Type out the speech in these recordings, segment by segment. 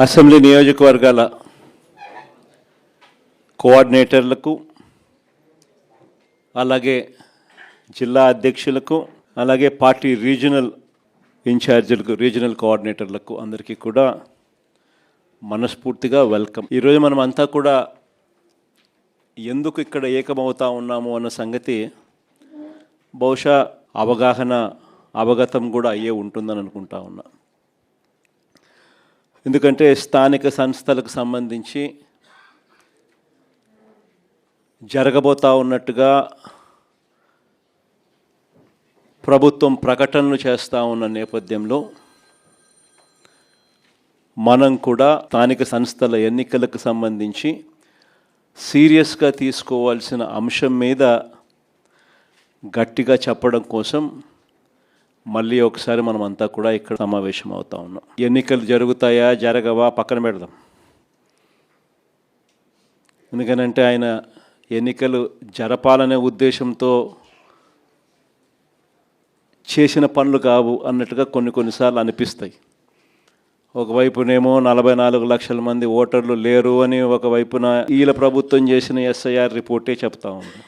Assembly నియోజకవర్గాల కోఆర్డినేటర్లకు, అలాగే జిల్లా అధ్యక్షులకు, అలాగే పార్టీ రీజనల్ ఇన్ఛార్జీలకు, రీజనల్ కోఆర్డినేటర్లకు అందరికీ కూడా మనస్ఫూర్తిగా వెల్కమ్. ఈరోజు మనం అంతా కూడా ఎందుకు ఇక్కడ ఏకమవుతా ఉన్నాము అన్న సంగతి బహుశా అవగతం కూడా అయ్యే ఉంటుందని అనుకుంటా ఉన్నా. ఎందుకంటే స్థానిక సంస్థలకు సంబంధించి జరగబోతా ఉన్నట్టుగా ప్రభుత్వం ప్రకటనలు చేస్తూ ఉన్న నేపథ్యంలో మనం కూడా స్థానిక సంస్థల ఎన్నికలకు సంబంధించి సీరియస్గా తీసుకోవాల్సిన అంశం మీద గట్టిగా చెప్పడం కోసం మళ్ళీ ఒకసారి మనం అంతా కూడా ఇక్కడ సమావేశం అవుతా ఉన్నాం. ఎన్నికలు జరుగుతాయా జరగవా పక్కన పెడదాం. ఎందుకనంటే ఆయన ఎన్నికలు జరపాలనే ఉద్దేశంతో చేసిన పనులు కావు అన్నట్టుగా కొన్నిసార్లు అనిపిస్తాయి. ఒకవైపునేమో 44 లక్షల మంది ఓటర్లు లేరు అని ఒకవైపున ఈల ప్రభుత్వం చేసిన ఎస్ఐఆర్ రిపోర్టే చెప్తా ఉంది.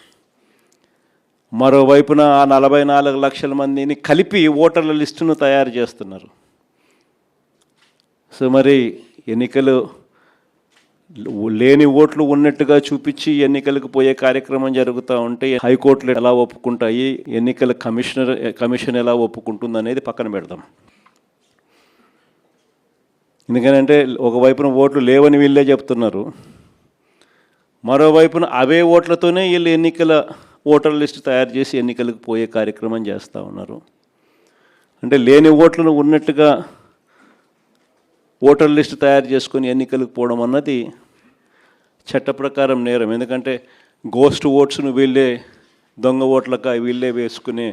మరోవైపున ఆ 44 లక్షల మందిని కలిపి ఓటర్ల లిస్టును తయారు చేస్తున్నారు. సో మరి ఎన్నికలు లేని ఓట్లు ఉన్నట్టుగా చూపించి ఎన్నికలకు పోయే కార్యక్రమం జరుగుతూ ఉంటే హైకోర్టులు ఎలా ఒప్పుకుంటాయి, ఎన్నికల కమిషన్ ఎలా ఒప్పుకుంటుంది అనేది పక్కన పెడదాం. ఎందుకంటే ఒకవైపున ఓట్లు లేవని వీళ్ళే చెప్తున్నారు, మరోవైపున అవే ఓట్లతోనే వీళ్ళు ఎన్నికల ఓటర్ లిస్టు తయారు చేసి ఎన్నికలకు పోయే కార్యక్రమం చేస్తూ ఉన్నారు. అంటే లేని ఓట్లను ఉన్నట్టుగా ఓటర్ లిస్టు తయారు చేసుకొని ఎన్నికలకు పోవడం అన్నది చట్ట ప్రకారం నేరం. ఎందుకంటే గోస్ట్ ఓట్స్ను వీళ్ళే దొంగ ఓట్లక వీళ్ళే వేసుకునే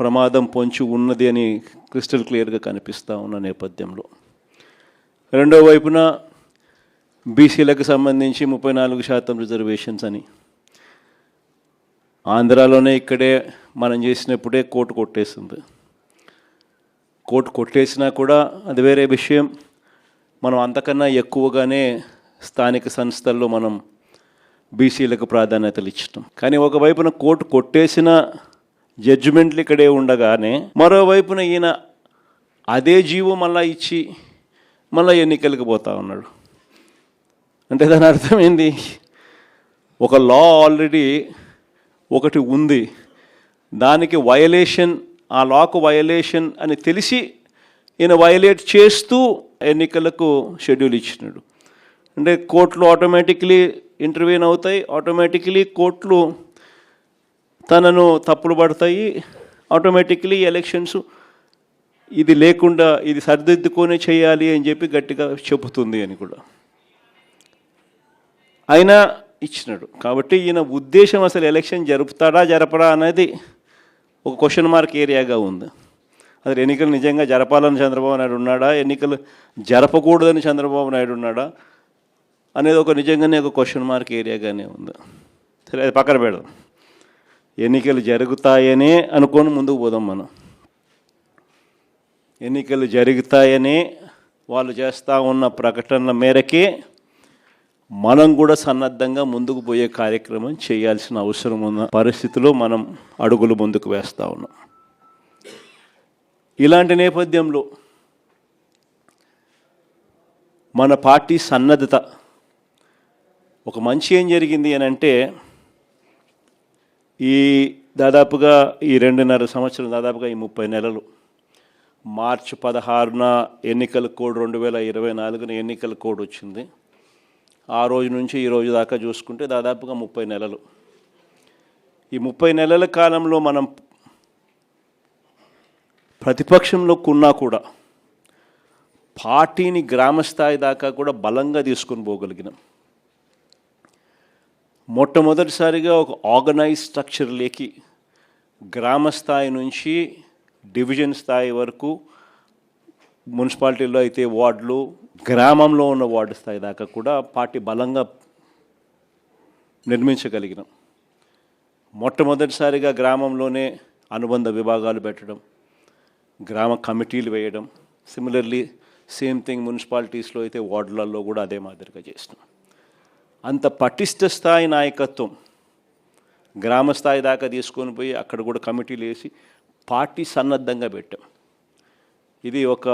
ప్రమాదం పొంచి ఉన్నది అని క్రిస్టల్ క్లియర్గా కనిపిస్తూ ఉన్న నేపథ్యంలో, రెండో వైపున బీసీలకు సంబంధించి 34% రిజర్వేషన్స్ అని ఆంధ్రాలోనే ఇక్కడే మనం చేసినప్పుడే కోర్టు కొట్టేసింది. కోర్టు కొట్టేసినా కూడా అది వేరే విషయం. మనం అంతకన్నా ఎక్కువగానే స్థానిక సంస్థల్లో మనం బీసీలకు ప్రాధాన్యతలు ఇచ్చటం. కానీ ఒకవైపున కోర్టు కొట్టేసిన జడ్జిమెంట్లు ఇక్కడే ఉండగానే మరోవైపున ఈయన అదే జీవో మళ్ళీ ఇచ్చి మళ్ళీ ఎన్నికలకు పోతా ఉన్నాడు. అంటే దాని అర్థం ఏంది? ఒక లా ఆల్రెడీ ఒకటి ఉంది, దానికి వయలేషన్, ఆ లాకు వయలేషన్ అని తెలిసి ఈయన వయలేట్ చేస్తూ ఎన్నికలకు షెడ్యూల్ ఇచ్చినాడు. అంటే కోర్టులు ఆటోమేటిక్లీ ఇంటర్వ్యూన్ అవుతాయి, ఆటోమేటిక్లీ కోర్టులు తనను తప్పులు పడతాయి, ఆటోమేటిక్లీ ఎలక్షన్స్ ఇది లేకుండా ఇది సరిదిద్దుకొని చేయాలి అని చెప్పి గట్టిగా చెబుతుంది అని కూడా అయినా ఇచ్చినాడు. కాబట్టి ఈయన ఉద్దేశం అసలు ఎలక్షన్ జరుపుతాడా జరపడా అనేది ఒక క్వశ్చన్ మార్క్ ఏరియాగా ఉంది. అసలు ఎన్నికలు నిజంగా జరపాలని చంద్రబాబు నాయుడు ఉన్నాడా, ఎన్నికలు జరపకూడదని చంద్రబాబు నాయుడు ఉన్నాడా అనేది ఒక నిజంగానే ఒక క్వశ్చన్ మార్క్ ఏరియాగానే ఉంది. సరే, అది పక్కన పెడదాం. ఎన్నికలు జరుగుతాయనే అనుకొని ముందుకు పోదాం. మనం ఎన్నికలు జరుగుతాయనే వాళ్ళు చేస్తూ ఉన్న ప్రకటనల మేరకే మనం కూడా సన్నద్ధంగా ముందుకు పోయే కార్యక్రమం చేయాల్సిన అవసరం ఉన్న పరిస్థితిలో మనం అడుగులు ముందుకు వేస్తూ ఉన్నాం. ఇలాంటి నేపథ్యంలో మన పార్టీ సన్నద్ధత ఒక మంచి ఏం జరిగింది అని అంటే, దాదాపుగా ఈ 2.5 సంవత్సరం, దాదాపుగా ఈ 30 నెలలు, మార్చి 16న ఎన్నికల కోడ్ 2024 ఎన్నికల కోడ్ వచ్చింది. ఆ రోజు నుంచి ఈ రోజు దాకా చూసుకుంటే దాదాపుగా 30 నెలలు. ఈ 30 నెలల కాలంలో మనం ప్రతిపక్షంలో ఉన్నా కూడా పార్టీని గ్రామస్థాయి దాకా కూడా బలంగా తీసుకొని పోగలిగినాం. మొట్టమొదటిసారిగా ఒక ఆర్గనైజ్ స్ట్రక్చర్లోకి గ్రామ స్థాయి నుంచి డివిజన్ స్థాయి వరకు, మున్సిపాలిటీలో అయితే వార్డులు, గ్రామంలో ఉన్న వార్డు స్థాయి దాకా కూడా పార్టీ బలంగా నిర్మించగలిగినాం. మొట్టమొదటిసారిగా గ్రామంలోనే అనుబంధ విభాగాలు పెట్టడం, గ్రామ కమిటీలు వేయడం, సిమిలర్లీ సేమ్ థింగ్ మున్సిపాలిటీస్లో అయితే వార్డులలో కూడా అదే మాదిరిగా చేసినాం. అంత పటిష్ట స్థాయి నాయకత్వం గ్రామ స్థాయి దాకా తీసుకొని పోయి అక్కడ కూడా కమిటీలు వేసి పార్టీ సన్నద్ధంగా పెట్టాం. ఇది ఒక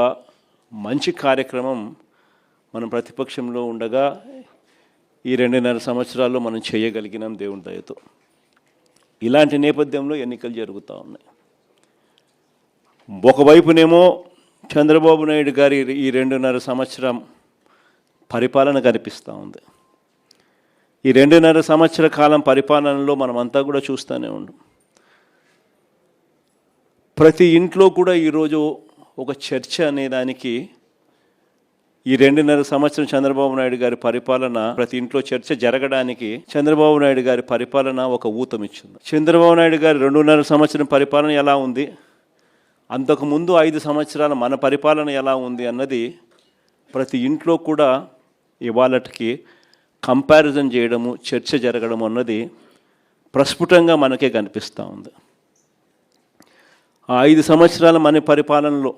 మంచి కార్యక్రమం. మనం ప్రతిపక్షంలో ఉండగా ఈ 2.5 సంవత్సరాల్లో మనం చేయగలిగినాం దేవుని దయతో. ఇలాంటి నేపథ్యంలో ఎన్నికలు జరుగుతూ ఉన్నాయి. ఒకవైపునేమో చంద్రబాబు నాయుడు గారి ఈ 2.5 సంవత్సరం పరిపాలన కనిపిస్తూ ఉంది. ఈ 2.5 సంవత్సర కాలం పరిపాలనలో మనమంతా కూడా చూస్తూనే ఉన్నాం. ప్రతి ఇంట్లో కూడా ఈరోజు ఒక చర్చ అనేదానికి ఈ 2.5 సంవత్సరం చంద్రబాబు నాయుడు గారి పరిపాలన, ప్రతి ఇంట్లో చర్చ జరగడానికి చంద్రబాబు నాయుడు గారి పరిపాలన ఒక ఊతం ఇచ్చింది. చంద్రబాబు నాయుడు గారి 2.5 సంవత్సరం పరిపాలన ఎలా ఉంది, అంతకుముందు 5 సంవత్సరాల మన పరిపాలన ఎలా ఉంది అన్నది ప్రతి ఇంట్లో కూడా ఇవాళకి కంపారిజన్ చేయడము, చర్చ జరగడం అన్నది ప్రస్ఫుటంగా మనకే కనిపిస్తూ ఉంది. ఆ 5 సంవత్సరాల మన పరిపాలనలో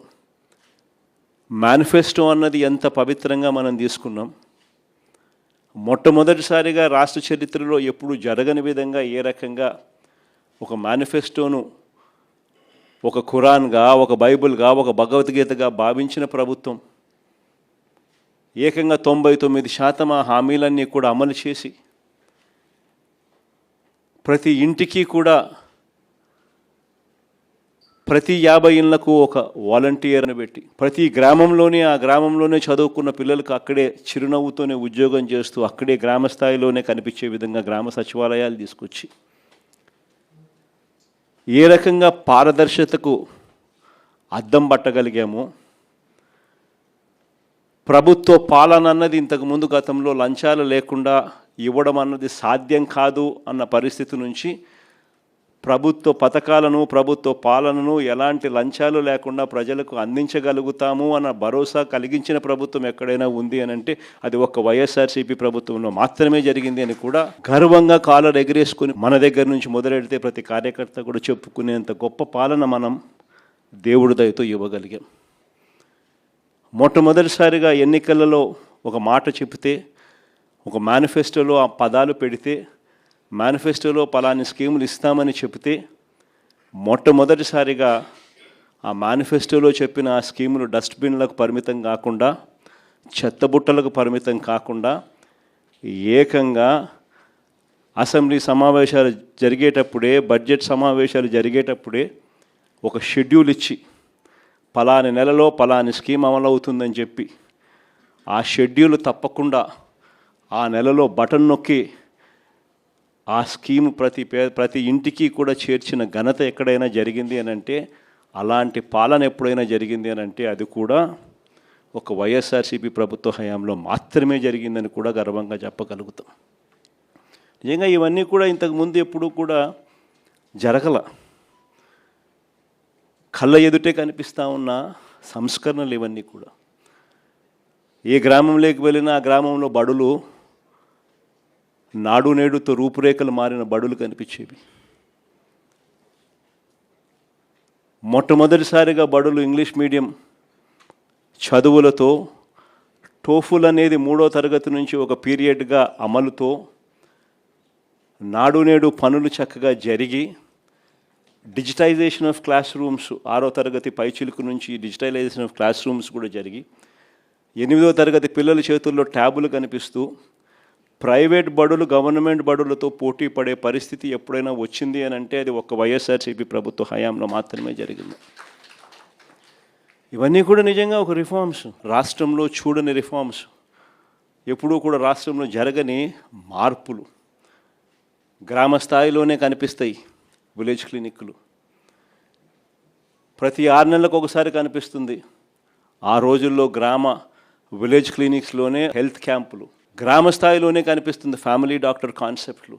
మేనిఫెస్టో అన్నది ఎంత పవిత్రంగా మనం తీసుకున్నాం. మొట్టమొదటిసారిగా రాష్ట్ర చరిత్రలో ఎప్పుడు జరగని విధంగా ఏ రకంగా ఒక మేనిఫెస్టోను ఒక ఖురాన్గా, ఒక బైబిల్గా, ఒక భగవద్గీతగా భావించిన ప్రభుత్వం ఏకంగా 99% ఆ హామీలన్నీ కూడా అమలు చేసి ప్రతి ఇంటికి కూడా ప్రతి 50 ఇళ్లకు ఒక వాలంటీర్ని పెట్టి ప్రతి గ్రామంలోనే ఆ గ్రామంలోనే చదువుకున్న పిల్లలకు అక్కడే చిరునవ్వుతోనే ఉద్యోగం చేస్తూ అక్కడే గ్రామ స్థాయిలోనే కనిపించే విధంగా గ్రామ సచివాలయాలు తీసుకొచ్చి ఏ రకంగా పారదర్శకతకు అద్దం పట్టగలిగామో, ప్రభుత్వ పాలన అన్నది ఇంతకుముందు గతంలో లంచాలు లేకుండా ఇవ్వడం అన్నది సాధ్యం కాదు అన్న పరిస్థితి నుంచి ప్రభుత్వ పథకాలను, ప్రభుత్వ పాలనను ఎలాంటి లంచాలు లేకుండా ప్రజలకు అందించగలుగుతాము అన్న భరోసా కలిగించిన ప్రభుత్వం ఎక్కడైనా ఉంది అని అంటే అది ఒక వైఎస్ఆర్సీపీ ప్రభుత్వంలో మాత్రమే జరిగింది అని కూడా గర్వంగా కాలర్ ఎగరేసుకుని మన దగ్గర నుంచి మొదలెడితే ప్రతి కార్యకర్త కూడా చెప్పుకునేంత గొప్ప పాలన మనం దేవుడి దయతో ఇవ్వగలిగాం. మొట్టమొదటిసారిగా ఎన్నికలలో ఒక మాట చెబితే, ఒక మేనిఫెస్టోలో ఆ పదాలు పెడితే, మేనిఫెస్టోలో పలాని స్కీములు ఇస్తామని చెబితే మొట్టమొదటిసారిగా ఆ మేనిఫెస్టోలో చెప్పిన ఆ స్కీములు డస్ట్బిన్లకు పరిమితం కాకుండా, చెత్తబుట్టలకు పరిమితం కాకుండా ఏకంగా అసెంబ్లీ సమావేశాలు జరిగేటప్పుడే, బడ్జెట్ సమావేశాలు జరిగేటప్పుడే ఒక షెడ్యూల్ ఇచ్చి పలాని నెలలో పలాని స్కీమ్ అమలవుతుందని చెప్పి ఆ షెడ్యూల్ తప్పకుండా ఆ నెలలో బటన్ నొక్కి ఆ స్కీమ్ ప్రతి ఇంటికి కూడా చేర్చిన ఘనత ఎక్కడైనా జరిగింది అని అంటే, అలాంటి పాలన ఎప్పుడైనా జరిగింది అని అంటే అది కూడా ఒక వైఎస్ఆర్సీపీ ప్రభుత్వ హయాంలో మాత్రమే జరిగిందని కూడా గర్వంగా చెప్పగలుగుతాం. నిజంగా ఇవన్నీ కూడా ఇంతకుముందు ఎప్పుడూ కూడా జరగల. కళ్ళ ఎదుటే కనిపిస్తూ ఉన్న సంస్కరణలు ఇవన్నీ కూడా. ఏ గ్రామంలోకి వెళ్ళినా ఆ గ్రామంలో బడులు నాడు నేడుతో రూపురేఖలు మారిన బడులు కనిపించేవి. మొట్టమొదటిసారిగా బడులు ఇంగ్లీష్ మీడియం చదువులతో, టోఫుల్ అనేది 3వ తరగతి నుంచి ఒక పీరియడ్గా అమలుతో, నాడు నేడు పనులు చక్కగా జరిగి, డిజిటైజేషన్ ఆఫ్ క్లాస్ రూమ్స్ 6వ తరగతి పైచిలుకు నుంచి డిజిటలైజేషన్ ఆఫ్ క్లాస్ రూమ్స్ కూడా జరిగి, 8వ తరగతి పిల్లల చేతుల్లో ట్యాబులు కనిపిస్తూ ప్రైవేట్ బడులు గవర్నమెంట్ బడులతో పోటీ పడే పరిస్థితి ఎప్పుడైనా వచ్చింది అని అంటే అది ఒక వైఎస్ఆర్సీపీ ప్రభుత్వ హయాంలో మాత్రమే జరిగింది. ఇవన్నీ కూడా నిజంగా ఒక రిఫార్మ్స్, రాష్ట్రంలో చూడని రిఫార్మ్స్, ఎప్పుడూ కూడా రాష్ట్రంలో జరగని మార్పులు గ్రామ స్థాయిలోనే కనిపిస్తాయి. విలేజ్ క్లినిక్లు ప్రతి 6 నెలలకు ఒకసారి కనిపిస్తుంది. ఆ రోజుల్లో విలేజ్ క్లినిక్స్లోనే హెల్త్ క్యాంపులు, గ్రామ స్థాయిలోనే కనిపిస్తుంది ఫ్యామిలీ డాక్టర్ కాన్సెప్ట్లు,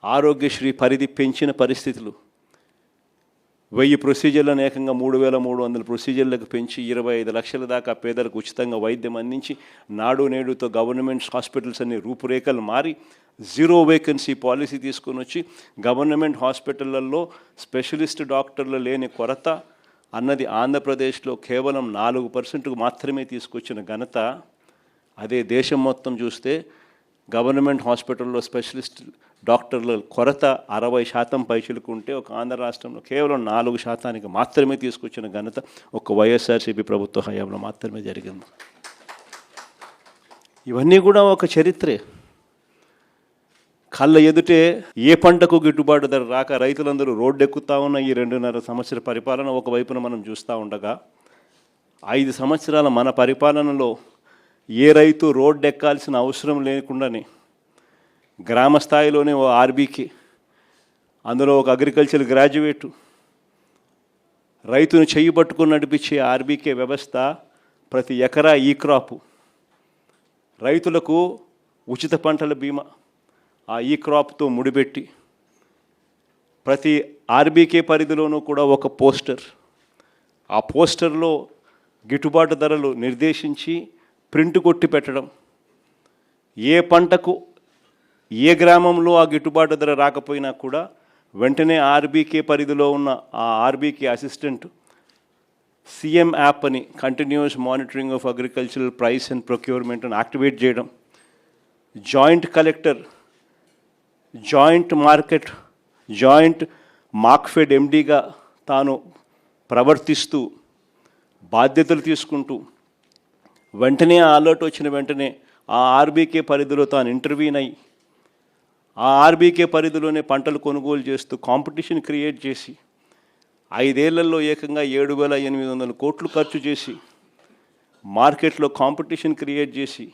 ఆరోగ్యశ్రీ పరిధి పెంచిన పరిస్థితులు, 1000 ప్రొసీజర్లను ఏకంగా 3300 ప్రొసీజర్లకు పెంచి 25 లక్షల దాకా పేదలకు ఉచితంగా వైద్యం అందించి, నాడు నేడుతో గవర్నమెంట్ హాస్పిటల్స్ అన్ని రూపురేఖలు మారి 0 వేకెన్సీ పాలసీ తీసుకొని వచ్చి గవర్నమెంట్ హాస్పిటళ్లలో స్పెషలిస్ట్ డాక్టర్లు లేని కొరత, అన్నది ఆంధ్రప్రదేశ్లో కేవలం 4% మాత్రమే తీసుకొచ్చిన ఘనత. అదే దేశం మొత్తం చూస్తే గవర్నమెంట్ హాస్పిటల్లో స్పెషలిస్ట్ డాక్టర్ల కొరత 60% పైచిలకు ఉంటే ఒక ఆంధ్ర రాష్ట్రంలో కేవలం 4% మాత్రమే తీసుకొచ్చిన ఘనత ఒక వైఎస్ఆర్సీపీ ప్రభుత్వ హయాంలో మాత్రమే జరిగింది. ఇవన్నీ కూడా ఒక చరిత్రే. కళ్ళ ఎదుటే ఏ పంటకు గిట్టుబాటు ధర రాక రైతులందరూ రోడ్డెక్కుతా ఉన్న ఈ 2.5 సంవత్సర పరిపాలన ఒకవైపున మనం చూస్తూ ఉండగా 5 సంవత్సరాల మన పరిపాలనలో ఏ రైతు రోడ్డెక్కాల్సిన అవసరం లేకుండానే గ్రామ స్థాయిలోనే ఓ ఆర్బీకే, అందులో ఒక అగ్రికల్చర్ గ్రాడ్యుయేటు, రైతును చెయ్యి పట్టుకుని నడిపించే ఆర్బీకే వ్యవస్థ, ప్రతి ఎకరా ఈ క్రాపు, రైతులకు ఉచిత పంటల బీమా, ఆ ఈ క్రాప్తో ముడిపెట్టి ప్రతి ఆర్బీకే పరిధిలోనూ కూడా ఒక పోస్టర్, ఆ పోస్టర్లో గిట్టుబాటు ధరలు నిర్దేశించి ప్రింట్ కొట్టి పెట్టడం, ఏ పంటకు ఏ గ్రామంలో ఆ గిట్టుబాటు ధర రాకపోయినా కూడా వెంటనే ఆర్బీకే పరిధిలో ఉన్న ఆ ఆర్బీకే అసిస్టెంట్ సీఎం యాప్ అని continuous monitoring of agricultural price and procurement అని యాక్టివేట్ చేయడం, joint collector joint market joint Markfed ఎండీగా తాను ప్రవర్తిస్తూ బాధ్యతలు తీసుకుంటూ వెంటనే ఆ అలర్ట్ వచ్చిన వెంటనే ఆ ఆర్బీకే పరిధిలో తాను ఇంటర్వ్యూన్ అయ్యి ఆ ఆర్బీకే పరిధిలోనే పంటలు కొనుగోలు చేస్తూ కాంపిటీషన్ క్రియేట్ చేసి 5 ఏళ్లలో ఏకంగా 7,800 కోట్లు ఖర్చు చేసి మార్కెట్లో కాంపిటీషన్ క్రియేట్ చేసి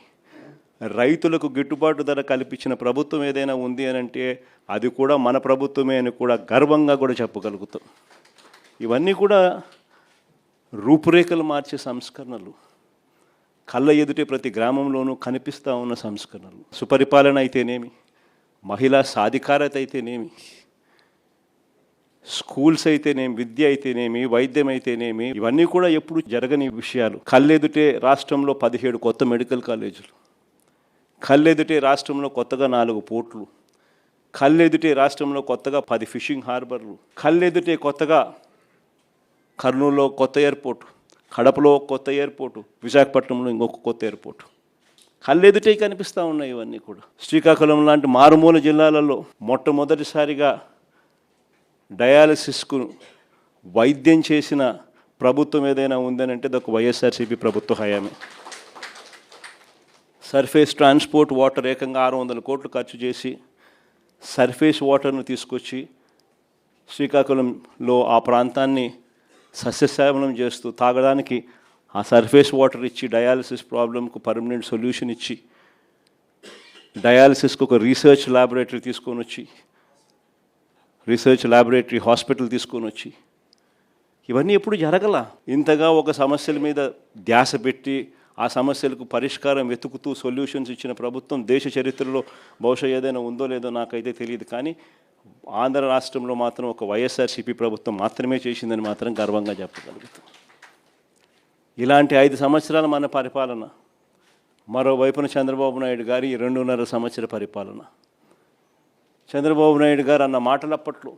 రైతులకు గిట్టుబాటు ధర కల్పించిన ప్రభుత్వం ఏదైనా ఉంది అని అంటే అది కూడా మన ప్రభుత్వమే అని కూడా గర్వంగా కూడా చెప్పగలుగుతాం. ఇవన్నీ కూడా రూపురేఖలు మార్చే సంస్కరణలు, కళ్ళ ఎదుటే ప్రతి గ్రామంలోనూ కనిపిస్తూ ఉన్న సంస్కరణలు. సుపరిపాలన అయితేనేమి, మహిళా సాధికారత అయితేనేమి, స్కూల్స్ అయితేనేమి, విద్య అయితేనేమి, వైద్యం అయితేనేమి, ఇవన్నీ కూడా ఎప్పుడు జరగని విషయాలు. కళ్ళెదుటే రాష్ట్రంలో 17 కొత్త మెడికల్ కాలేజీలు, కళ్ళెదుటే రాష్ట్రంలో కొత్తగా 4 పోర్ట్లు, కళ్ళెదుటే రాష్ట్రంలో కొత్తగా 10 ఫిషింగ్ హార్బర్లు, కళ్ళెదుటే కొత్తగా కర్నూలులో కొత్త ఎయిర్పోర్టు, కడపలో కొత్త ఎయిర్పోర్టు, విశాఖపట్నంలో ఇంకొక కొత్త ఎయిర్పోర్టు కళ్ళెదుటే కనిపిస్తూ ఉన్నాయి. ఇవన్నీ కూడా శ్రీకాకుళం లాంటి మారుమూల జిల్లాలలో మొట్టమొదటిసారిగా డయాలసిస్కు వైద్యం చేసిన ప్రభుత్వం ఏదైనా ఉందనంటే అది ఒక వైఎస్ఆర్సీపీ ప్రభుత్వ హయామే. సర్ఫేస్ ట్రాన్స్పోర్ట్ వాటర్ ఏకంగా 600 కోట్లు ఖర్చు చేసి సర్ఫేస్ వాటర్ను తీసుకొచ్చి శ్రీకాకుళంలో ఆ ప్రాంతాన్ని సస్యశ్యామలం చేస్తూ తాగడానికి ఆ సర్ఫేస్ వాటర్ ఇచ్చి డయాలసిస్ ప్రాబ్లంకు పర్మనెంట్ సొల్యూషన్ ఇచ్చి డయాలసిస్కు ఒక రీసెర్చ్ ల్యాబొరేటరీ తీసుకొని వచ్చి రీసెర్చ్ ల్యాబొరేటరీ హాస్పిటల్ తీసుకొని వచ్చి ఇవన్నీ ఎప్పుడు జరగల. ఇంతగా ఒక సమస్యల మీద ధ్యాస పెట్టి ఆ సమస్యలకు పరిష్కారం వెతుకుతూ సొల్యూషన్స్ ఇచ్చిన ప్రభుత్వం దేశ చరిత్రలో బహుశా ఏదైనా ఉందో లేదో నాకైతే తెలియదు, కానీ ఆంధ్ర రాష్ట్రంలో మాత్రం ఒక వైఎస్ఆర్సీపీ ప్రభుత్వం మాత్రమే చేసిందని మాత్రం గర్వంగా చెప్పగలుగుతాం. ఇలాంటి 5 సంవత్సరాల మన పరిపాలన, మరోవైపున చంద్రబాబు నాయుడు గారి 2.5 సంవత్సర పరిపాలన. చంద్రబాబు నాయుడు గారు అన్న మాటలు అప్పట్లో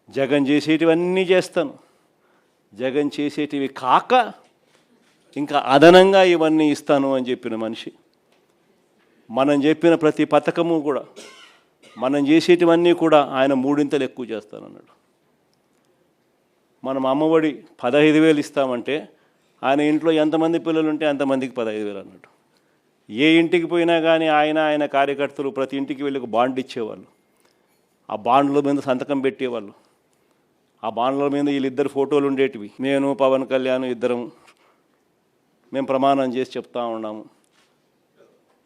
జగన్ చేసేటివన్నీ చేస్తాను, జగన్ చేసేటివి కాక ఇంకా అదనంగా ఇవన్నీ ఇస్తాను అని చెప్పిన మనిషి. మనం చెప్పిన ప్రతి పథకము కూడా మనం చేసేటివన్నీ కూడా ఆయన 3 ఎక్కువ చేస్తానన్నాడు. మనం అమ్మఒడి 15,000 ఇస్తామంటే ఆయన ఇంట్లో ఎంతమంది పిల్లలు ఉంటే అంతమందికి 15,000 అన్నాడు. ఏ ఇంటికి పోయినా కానీ ఆయన కార్యకర్తలు ప్రతి ఇంటికి వెళ్ళి ఒక బాండ్ ఇచ్చేవాళ్ళు, ఆ బాండ్ల మీద సంతకం పెట్టేవాళ్ళు, ఆ బాండ్ల మీద వీళ్ళిద్దరు ఫోటోలు ఉండేటివి. నేను పవన్ కళ్యాణ్ ఇద్దరం మేము ప్రమాణం చేసి చెప్తా ఉన్నాము,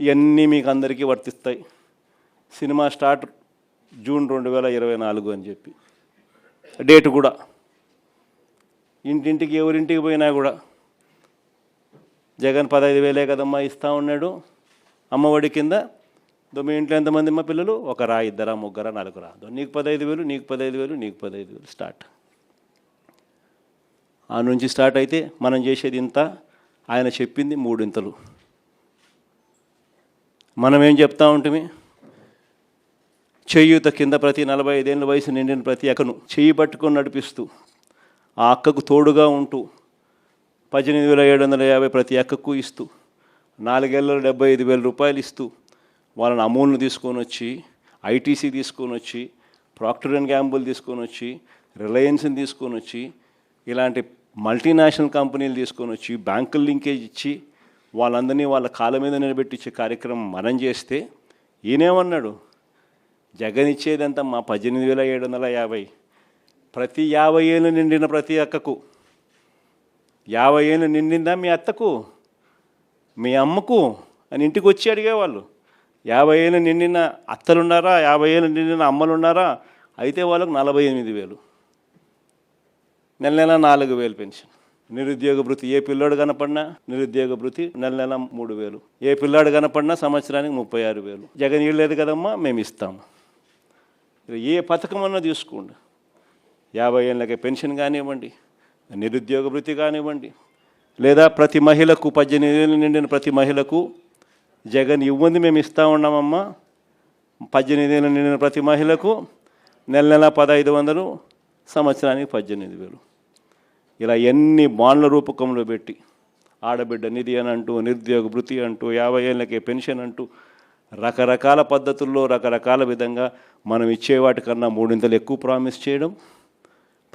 ఇవన్నీ మీకు అందరికీ వర్తిస్తాయి, సినిమా స్టార్ట్ జూన్ 2024 అని చెప్పి డేట్ కూడా ఇంటింటికి ఎవరింటికి పోయినా కూడా జగన్ 15,000 కదమ్మా ఇస్తూ ఉన్నాడు అమ్మఒడి కింద. మీ ఇంట్లో ఎంతమంది అమ్మ పిల్లలు, 1, 2, 3, 4, నీకు 15,000, నీకు 15,000, నీకు 15,000 స్టార్ట్. ఆ నుంచి స్టార్ట్ అయితే మనం చేసేది ఇంత, ఆయన చెప్పింది 3 మనం ఏం చెప్తా ఉంటుంది, చేయూత కింద ప్రతి 45 ఏళ్ళ వయసు నిండిన ప్రతి అక్కను చేయి పట్టుకొని నడిపిస్తూ ఆ అక్కకు తోడుగా ఉంటూ 18,750 ప్రతి అక్కకు ఇస్తూ 4 ఏళ్ళలో 75,000 రూపాయలు ఇస్తూ వాళ్ళని అమూల్ని తీసుకొని వచ్చి, ఐటీసీ తీసుకొని వచ్చి, ప్రాక్టర్ అండ్ గ్యాంబుల్ తీసుకొని వచ్చి, రిలయన్స్ని తీసుకొని వచ్చి, ఇలాంటి మల్టీనేషనల్ కంపెనీలు తీసుకొని వచ్చి బ్యాంకుల లింకేజ్ ఇచ్చి వాళ్ళందరినీ వాళ్ళ కాళ్ళ మీద నిలబెట్టించే కార్యక్రమం మనం చేస్తే ఈయనేమన్నాడు, జగన్ ఇచ్చేదంతా మా 18,750 ప్రతి 50 ఏళ్ళు నిండిన ప్రతి అక్కకు, 50 ఏళ్ళు నిండిందా మీ అత్తకు, మీ అమ్మకు అని ఇంటికి వచ్చి అడిగేవాళ్ళు. 50 ఏళ్ళు నిండిన అత్తలున్నారా, 50 ఏళ్ళు నిండిన అమ్మలున్నారా, అయితే వాళ్ళకు 48,000, నెల నెల 4,000 పెన్షన్. నిరుద్యోగ భృతి ఏ పిల్లోడు కనపడినా నిరుద్యోగ భృతి నెల నెల 3,000, ఏ పిల్లాడు కనపడినా సంవత్సరానికి 36,000. జగన్ ఇవ్వలేదు కదమ్మా మేము ఇస్తాము. ఏ పథకం అన్నా తీసుకోండి, 50 ఏళ్ళకి పెన్షన్ కానివ్వండి, నిరుద్యోగ భృతి కానివ్వండి, లేదా ప్రతి మహిళకు 18 ఏళ్ళు నిండిన ప్రతి మహిళకు జగన్ ఇవ్వండి మేము ఇస్తూ ఉన్నామమ్మా, 18 ఏళ్ళు నిండిన ప్రతి మహిళకు నెల నెల 1,500, సంవత్సరానికి 18,000. ఇలా ఎన్ని బాండ్ల రూపకంలో పెట్టి ఆడబిడ్డ నిధి అని అంటూ, నిరుద్యోగ భృతి అంటూ, 50 ఏళ్ళకే పెన్షన్ అంటూ రకరకాల పద్ధతుల్లో రకరకాల విధంగా మనం ఇచ్చే వాటికన్నా 3 ఎక్కువ ప్రామిస్ చేయడం,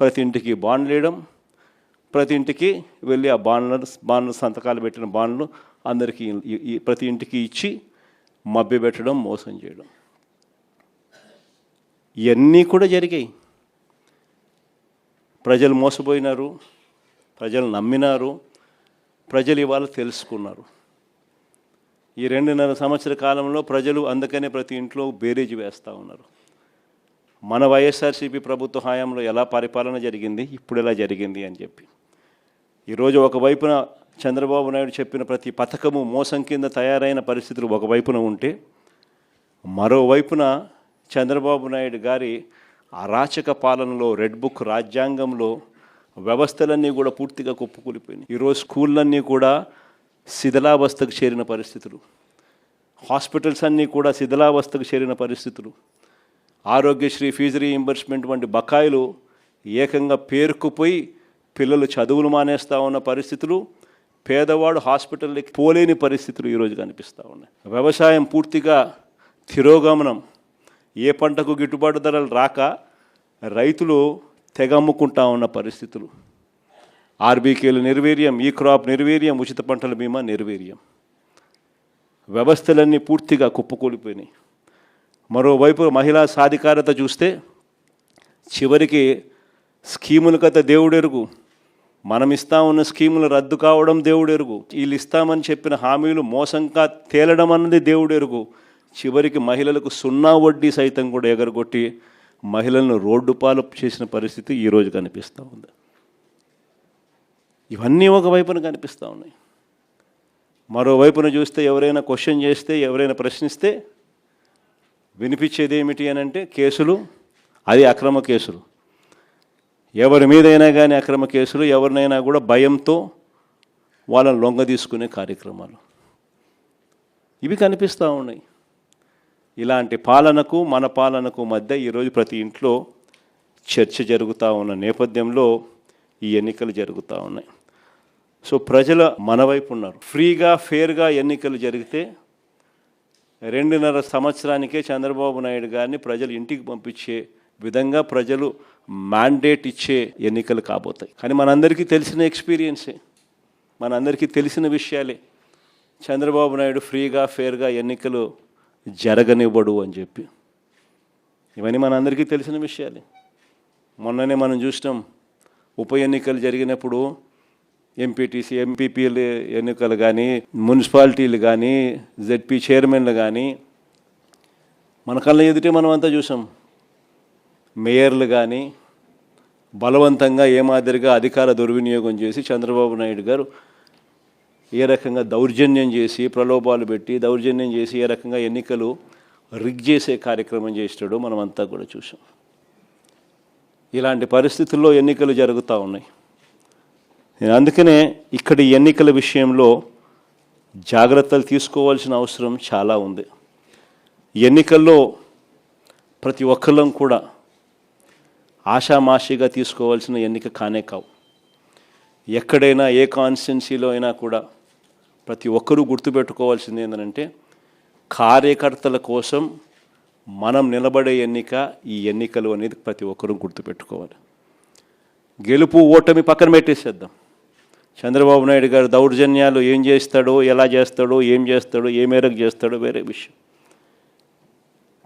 ప్రతి ఇంటికి బాండ్లు వేయడం, ప్రతి ఇంటికి వెళ్ళి ఆ బాండ్లు సంతకాలు పెట్టిన బాండ్లు అందరికీ ప్రతి ఇంటికి ఇచ్చి మభ్యపెట్టడం, మోసం చేయడం, ఇవన్నీ కూడా జరిగాయి. ప్రజలు మోసపోయినారు, ప్రజలు నమ్మినారు, ప్రజలు ఇవాళ తెలుసుకున్నారు. ఈ 2.5 సంవత్సర కాలంలో ప్రజలు అందుకనే ప్రతి ఇంట్లో బేరీజు వేస్తూ ఉన్నారు. మన వైఎస్ఆర్సీపీ ప్రభుత్వ హయాంలో ఎలా పరిపాలన జరిగింది, ఇప్పుడు ఎలా జరిగింది అని చెప్పి. ఈరోజు ఒకవైపున చంద్రబాబు నాయుడు చెప్పిన ప్రతి పథకము మోసం కింద తయారైన పరిస్థితులు ఒకవైపున ఉంటే, మరోవైపున చంద్రబాబు నాయుడు గారి అరాచక పాలనలో, రెడ్ బుక్ రాజ్యాంగంలో వ్యవస్థలన్నీ కూడా పూర్తిగా కుప్పకూలిపోయినాయి. ఈరోజు స్కూళ్ళన్నీ కూడా శిథిలావస్థకు చేరిన పరిస్థితులు, హాస్పిటల్స్ అన్నీ కూడా శిథిలావస్థకు చేరిన పరిస్థితులు, ఆరోగ్యశ్రీ ఫీజు రీయింబర్స్మెంట్ వంటి బకాయిలు ఏకంగా పేరుకుపోయి పిల్లలు చదువులు మానేస్తూ ఉన్న పరిస్థితులు, పేదవాడు హాస్పిటల్కి పోలేని పరిస్థితులు ఈరోజు కనిపిస్తూ ఉన్నాయి. వ్యవసాయం పూర్తిగా తిరోగమనం, ఏ పంటకు గిట్టుబాటు ధరలు రాక రైతులు తెగమ్ముకుంటా ఉన్న పరిస్థితులు, ఆర్బీకేలు నిర్వీర్యం, ఈ క్రాప్ నిర్వీర్యం, ఉచిత పంటల బీమా నిర్వీర్యం, వ్యవస్థలన్నీ పూర్తిగా కుప్పకూలిపోయినాయి. మరోవైపు మహిళా సాధికారత చూస్తే చివరికి స్కీముల కథ దేవుడెరుగు, మనం ఇస్తా ఉన్న స్కీములు రద్దు కావడం దేవుడెరుగు, వీళ్ళు ఇస్తామని చెప్పిన హామీలు మోసంగా తేలడం అన్నది దేవుడెరుగు. చివరికి మహిళలకు 0 వడ్డీ సైతం కూడా ఎగరగొట్టి మహిళలను రోడ్డు పాలు చేసిన పరిస్థితి ఈరోజు కనిపిస్తూ ఉంది. ఇవన్నీ ఒకవైపున కనిపిస్తూ ఉన్నాయి. మరోవైపున చూస్తే ఎవరైనా క్వశ్చన్ చేస్తే, ఎవరైనా ప్రశ్నిస్తే వినిపించేది ఏమిటి అని అంటే కేసులు, అది అక్రమ కేసులు. ఎవరి మీదైనా కానీ అక్రమ కేసులు, ఎవరినైనా కూడా భయంతో వాళ్ళని లొంగ తీసుకునే కార్యక్రమాలు ఇవి కనిపిస్తూ ఉన్నాయి. ఇలాంటి పాలనకు మన పాలనకు మధ్య ఈరోజు ప్రతి ఇంట్లో చర్చ జరుగుతూ ఉన్న నేపథ్యంలో ఈ ఎన్నికలు జరుగుతూ ఉన్నాయి. సో ప్రజల మన వైపు ఉన్నారు. ఫ్రీగా ఫేర్గా ఎన్నికలు జరిగితే 2.5 సంవత్సరానికే చంద్రబాబు నాయుడు గారిని ప్రజలు ఇంటికి పంపించే విధంగా ప్రజలు మ్యాండేట్ ఇచ్చే ఎన్నికలు కాబోతాయి. కానీ మనందరికీ తెలిసిన ఎక్స్పీరియన్సే, మనందరికీ తెలిసిన విషయాలే. చంద్రబాబు నాయుడు ఫ్రీగా ఫేర్గా ఎన్నికలు జరగనివ్వడు అని చెప్పి, ఇవన్నీ మనందరికీ తెలిసిన విషయాలే. మొన్ననే మనం చూసినాం, ఉప ఎన్నికలు జరిగినప్పుడు ఎంపీటీసీ ఎంపీపీలు ఎన్నికలు కానీ, మున్సిపాలిటీలు కానీ, జెడ్పీ చైర్మన్లు కానీ మన కళ్ళ ఎదుటే మనం అంతా చూసాం. మేయర్లు కానీ బలవంతంగా ఏ మాదిరిగా అధికార దుర్వినియోగం చేసి చంద్రబాబు నాయుడు గారు ఏ రకంగా దౌర్జన్యం చేసి, ప్రలోభాలు పెట్టి దౌర్జన్యం చేసి ఏ రకంగా ఎన్నికలు రిగ్ చేసే కార్యక్రమం చేస్తాడో మనం అంతా కూడా చూసాం. ఇలాంటి పరిస్థితుల్లో ఎన్నికలు జరుగుతూ ఉన్నాయి. నేను అందుకనే ఇక్కడ ఎన్నికల విషయంలో జాగ్రత్తలు తీసుకోవాల్సిన అవసరం చాలా ఉంది. ఎన్నికల్లో ప్రతి ఒక్కళ్ళం కూడా ఆషామాషిగా తీసుకోవాల్సిన ఎన్నిక కానే కావు. ఎక్కడైనా ఏ కాన్స్టిట్యున్సీలో అయినా కూడా ప్రతి ఒక్కరూ గుర్తుపెట్టుకోవాల్సింది ఏంటంటే కార్యకర్తల కోసం మనం నిలబడే ఎన్నిక ఈ ఎన్నికలు అనేది ప్రతి ఒక్కరూ గుర్తుపెట్టుకోవాలి. గెలుపు ఓటమి పక్కన పెట్టేసేద్దాం. చంద్రబాబు నాయుడు గారు దౌర్జన్యాలు ఏం చేస్తాడో, ఎలా చేస్తాడో, ఏం చేస్తాడో, ఏ మేరకు చేస్తాడో వేరే విషయం.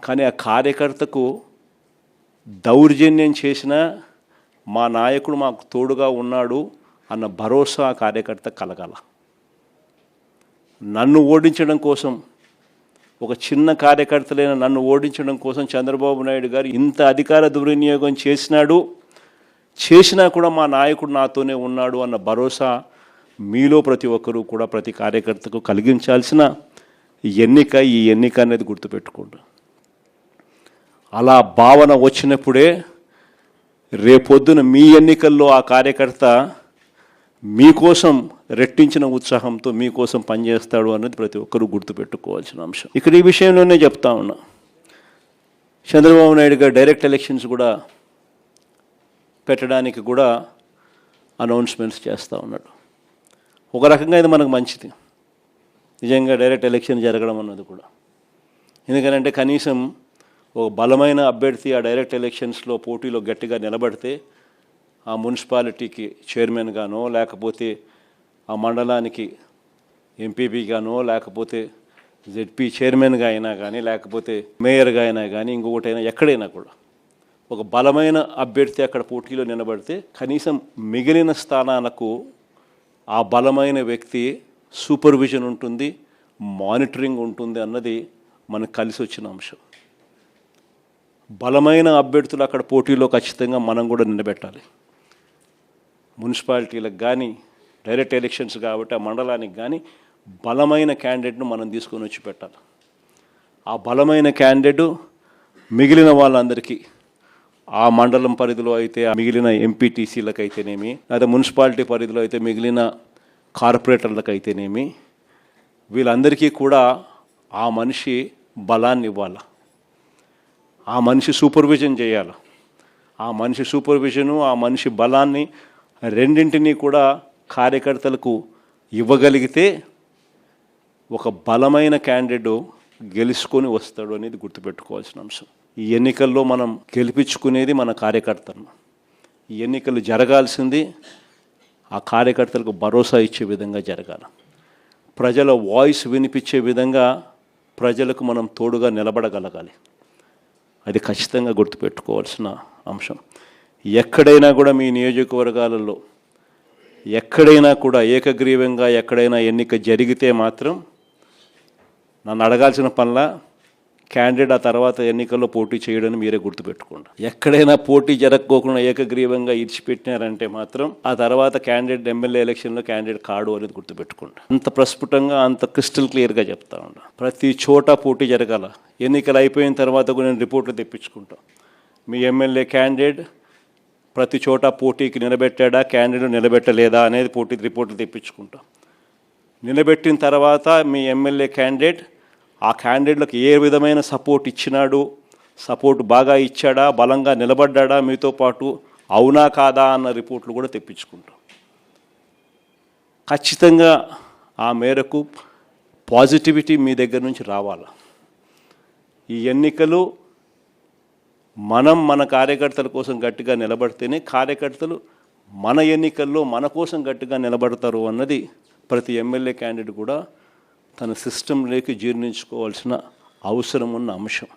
కానీ ఆ కార్యకర్తకు దౌర్జన్యం చేసినా మా నాయకుడు మాకు తోడుగా ఉన్నాడు అన్న భరోసా ఆ కార్యకర్త కలగాల. నన్ను ఓడించడం కోసం, ఒక చిన్న కార్యకర్తలైన నన్ను ఓడించడం కోసం చంద్రబాబు నాయుడు గారు ఇంత అధికార దుర్వినియోగం చేసినా కూడా మా నాయకుడు నాతోనే ఉన్నాడు అన్న భరోసా మీలో ప్రతి ఒక్కరూ కూడా ప్రతి కార్యకర్తకు కలిగించాల్సిన ఎన్నిక ఈ ఎన్నిక అనేది గుర్తుపెట్టుకోండి. అలా భావన వచ్చినప్పుడే రేపొద్దున మీ ఎన్నికల్లో ఆ కార్యకర్త మీకోసం రెట్టించిన ఉత్సాహంతో మీకోసం పనిచేస్తాడు అన్నది ప్రతి ఒక్కరూ గుర్తుపెట్టుకోవాల్సిన అంశం. ఇక్కడ ఈ విషయంలోనే చెప్తా ఉన్నా, చంద్రబాబు నాయుడు గారు డైరెక్ట్ ఎలక్షన్స్ కూడా పెట్టడానికి కూడా అనౌన్స్మెంట్స్ చేస్తూ ఉన్నాడు. ఒక రకంగా ఇది మనకు మంచిది, నిజంగా డైరెక్ట్ ఎలక్షన్ జరగడం అన్నది కూడా. ఎందుకంటే కనీసం ఒక బలమైన అభ్యర్థి ఆ డైరెక్ట్ ఎలక్షన్స్లో పోటీలో గట్టిగా నిలబడితే ఆ మున్సిపాలిటీకి చైర్మన్గానో, లేకపోతే ఆ మండలానికి ఎంపీపీగానో, లేకపోతే జెడ్పీ చైర్మన్గా అయినా కానీ, లేకపోతే మేయర్గా అయినా కానీ, ఇంకొకటైనా ఎక్కడైనా కూడా ఒక బలమైన అభ్యర్థి అక్కడ పోటీలో నిలబడితే కనీసం మిగిలిన స్థానాలకు ఆ బలమైన వ్యక్తి సూపర్విజన్ ఉంటుంది, మానిటరింగ్ ఉంటుంది అన్నది మనకు కలిసి వచ్చిన అంశం. బలమైన అభ్యర్థులు అక్కడ పోటీలో ఖచ్చితంగా మనం కూడా నిలబెట్టాలి. మున్సిపాలిటీలకు కానీ డైరెక్ట్ ఎలక్షన్స్ కాబట్టి ఆ మండలానికి కానీ బలమైన క్యాండిడేట్ను మనం తీసుకొని వచ్చి పెట్టాలి. ఆ బలమైన క్యాండిడేట్ మిగిలిన వాళ్ళందరికీ, ఆ మండలం పరిధిలో అయితే మిగిలిన ఎంపీటీసీలకు అయితేనేమి, లేదా మున్సిపాలిటీ పరిధిలో అయితే మిగిలిన కార్పొరేటర్లకు అయితేనేమి, వీళ్ళందరికీ కూడా ఆ మనిషి బలాన్ని ఇవ్వాలి. ఆ మనిషి సూపర్విజన్ చేయాలి. ఆ మనిషి సూపర్విజను, ఆ మనిషి బలాన్ని రెండింటినీ కూడా కార్యకర్తలకు ఇవ్వగలిగితే ఒక బలమైన క్యాండిడేట్ గెలుచుకొని వస్తాడు అనేది గుర్తుపెట్టుకోవాల్సిన అంశం. ఈ ఎన్నికల్లో మనం గెలిపించుకునేది మన కార్యకర్తలను. ఈ ఎన్నికలు జరగాల్సింది ఆ కార్యకర్తలకు భరోసా ఇచ్చే విధంగా జరగాలి. ప్రజల వాయిస్ వినిపించే విధంగా ప్రజలకు మనం తోడుగా నిలబడగలగాలి. అది ఖచ్చితంగా గుర్తుపెట్టుకోవాల్సిన అంశం. ఎక్కడైనా కూడా మీ నియోజకవర్గాలలో ఎక్కడైనా కూడా ఏకగ్రీవంగా ఎక్కడైనా ఎన్నిక జరిగితే మాత్రం నన్ను అడగాల్సిన పనుల క్యాండిడేట్ ఆ తర్వాత ఎన్నికల్లో పోటీ చేయడానికి మీరే గుర్తుపెట్టుకోండి. ఎక్కడైనా పోటీ జరగకోకుండా ఏకగ్రీవంగా ఇడిచిపెట్టినారంటే మాత్రం ఆ తర్వాత క్యాండిడేట్ ఎమ్మెల్యే ఎలక్షన్లో క్యాండిడేట్ కాడు అనేది గుర్తుపెట్టుకోండి. అంత ప్రస్ఫుటంగా, అంత క్రిస్టల్ క్లియర్గా చెప్తా ఉన్నా. ప్రతి చోట పోటీ జరగాల. ఎన్నికలు అయిపోయిన తర్వాత కూడా నేను రిపోర్ట్లు తెప్పించుకుంటాం. మీ ఎమ్మెల్యే క్యాండిడేట్ ప్రతి చోట పోటీకి నిలబెట్టాడా, క్యాండిడేట్ నిలబెట్టలేదా అనేది పోటీ రిపోర్ట్లు తెప్పించుకుంటాం. నిలబెట్టిన తర్వాత మీ ఎమ్మెల్యే క్యాండిడేట్ ఆ క్యాండిడేట్లకు ఏ విధమైన సపోర్ట్ ఇచ్చినాడు, సపోర్ట్ బాగా ఇచ్చాడా, బలంగా నిలబడ్డా మీతో పాటు, అవునా కాదా అన్న రిపోర్ట్లు కూడా తెప్పించుకుంటాం. ఖచ్చితంగా ఆ మేరకు పాజిటివిటీ మీ దగ్గర నుంచి రావాలి. ఈ ఎన్నికలు మనం మన కార్యకర్తల కోసం గట్టిగా నిలబడితేనే కార్యకర్తలు మన ఎన్నికల్లో మన కోసం గట్టిగా నిలబడతారు అన్నది ప్రతి ఎమ్మెల్యే క్యాండిడేట్ కూడా తన సిస్టంలోకి జీర్ణించుకోవాల్సిన అవసరం ఉన్న అంశం.